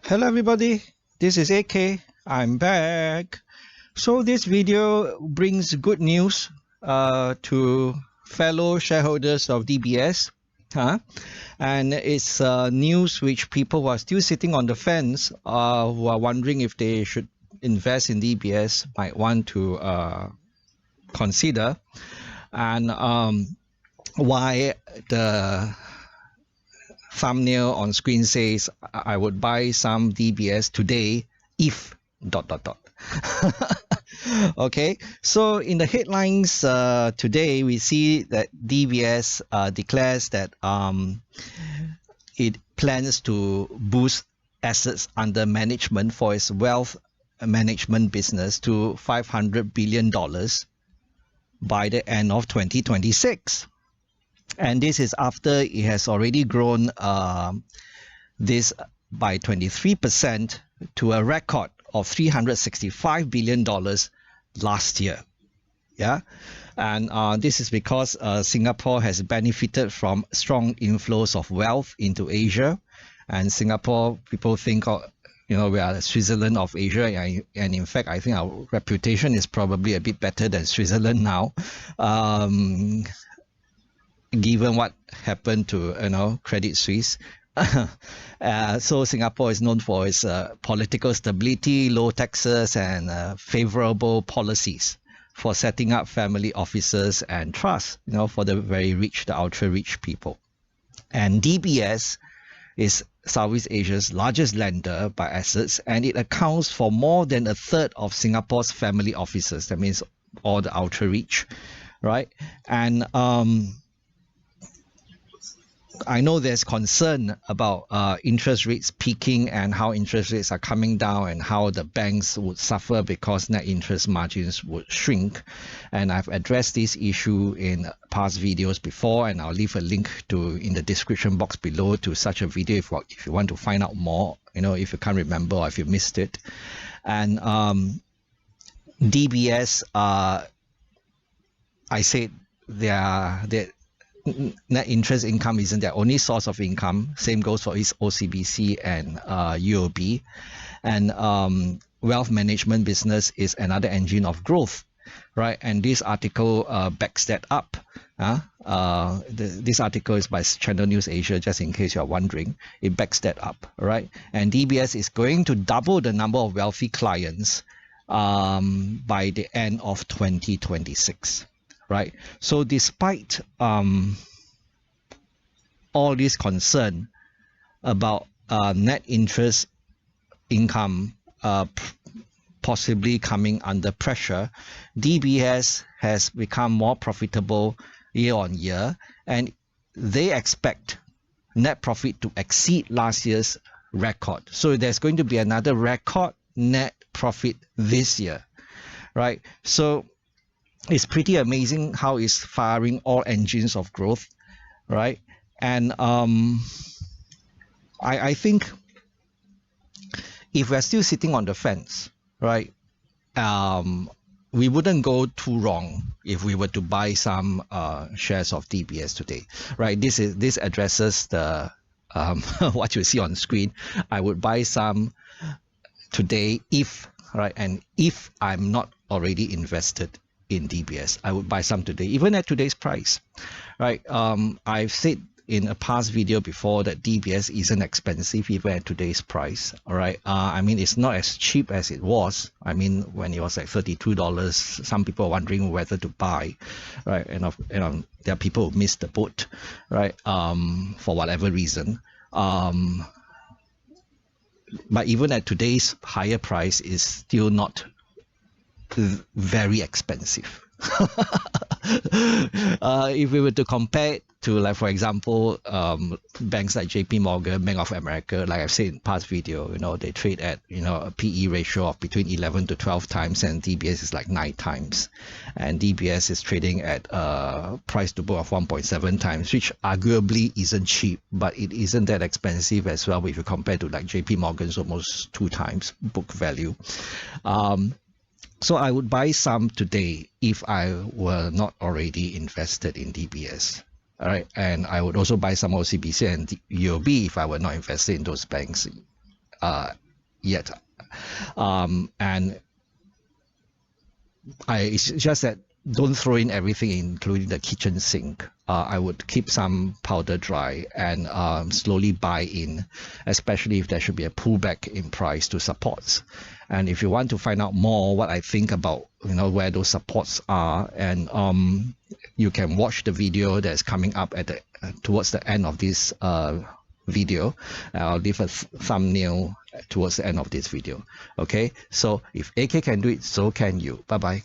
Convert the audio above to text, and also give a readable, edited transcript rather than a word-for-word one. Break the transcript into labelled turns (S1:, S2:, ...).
S1: Hello everybody, this is AK. I'm back. So this video brings good news to fellow shareholders of DBS. And it's news which people who are still sitting on the fence who are wondering if they should invest in DBS might want to consider. And why the thumbnail on screen says I would buy some DBS today if ... Okay, so in the headlines today we see that DBS declares that it plans to boost assets under management for its wealth management business to $500 billion by the end of 2026. And this is after it has already grown this by 23% to a record of $365 billion last year. Yeah, and this is because Singapore has benefited from strong inflows of wealth into Asia, and Singapore, people think we are the Switzerland of Asia, and in fact I think our reputation is probably a bit better than Switzerland now. Given what happened to Credit Suisse. So Singapore is known for its political stability, low taxes, and favorable policies for setting up family offices and trusts, for the very rich, the ultra rich people. And DBS is Southeast Asia's largest lender by assets, and it accounts for more than a third of Singapore's family offices. That means all the ultra rich, right? And I know there's concern about interest rates peaking and how interest rates are coming down and how the banks would suffer because net interest margins would shrink. And I've addressed this issue in past videos before, and I'll leave a link in the description box below to such a video if you want to find out more, if you can't remember or if you missed it. And DBS, I said that net interest income isn't their only source of income. Same goes for its OCBC and UOB. And wealth management business is another engine of growth, right? And this article backs that up. This article is by Channel News Asia, just in case you're wondering. It backs that up, right? And DBS is going to double the number of wealthy clients by the end of 2026. Right. So despite all this concern about net interest income possibly coming under pressure, DBS has become more profitable year on year, and they expect net profit to exceed last year's record. So there's going to be another record net profit this year, right? So it's pretty amazing how it's firing all engines of growth, right? And I think if we're still sitting on the fence, right, we wouldn't go too wrong if we were to buy some shares of DBS today, right? This addresses the what you see on the screen. I would buy some today if I'm not already invested in DBS, I would buy some today, even at today's price, right? I've said in a past video before that DBS isn't expensive even at today's price, all right? I mean, it's not as cheap as it was. I mean, when it was like $32, some people are wondering whether to buy, right? And there are people who missed the boat, right? For whatever reason. But even at today's higher price, is still not very expensive. If we were to compare it to, like, for example, banks like JP Morgan, Bank of America, like I've said in past video, they trade at a PE ratio of between 11 to 12 times, and DBS is like 9 times, and DBS is trading at a price to book of 1.7 times, which arguably isn't cheap, but it isn't that expensive as well if you compare to like JP Morgan's almost 2 times book value. So I would buy some today if I were not already invested in DBS. All right, and I would also buy some OCBC and UOB if I were not invested in those banks. yet. And it's just that don't throw in everything, including the kitchen sink. I would keep some powder dry and slowly buy in, especially if there should be a pullback in price to supports. And if you want to find out more what I think about where those supports are, and you can watch the video that's coming up at the towards the end of this video. I'll leave a thumbnail towards the end of this video. Okay, so if AK can do it, so can you. Bye bye.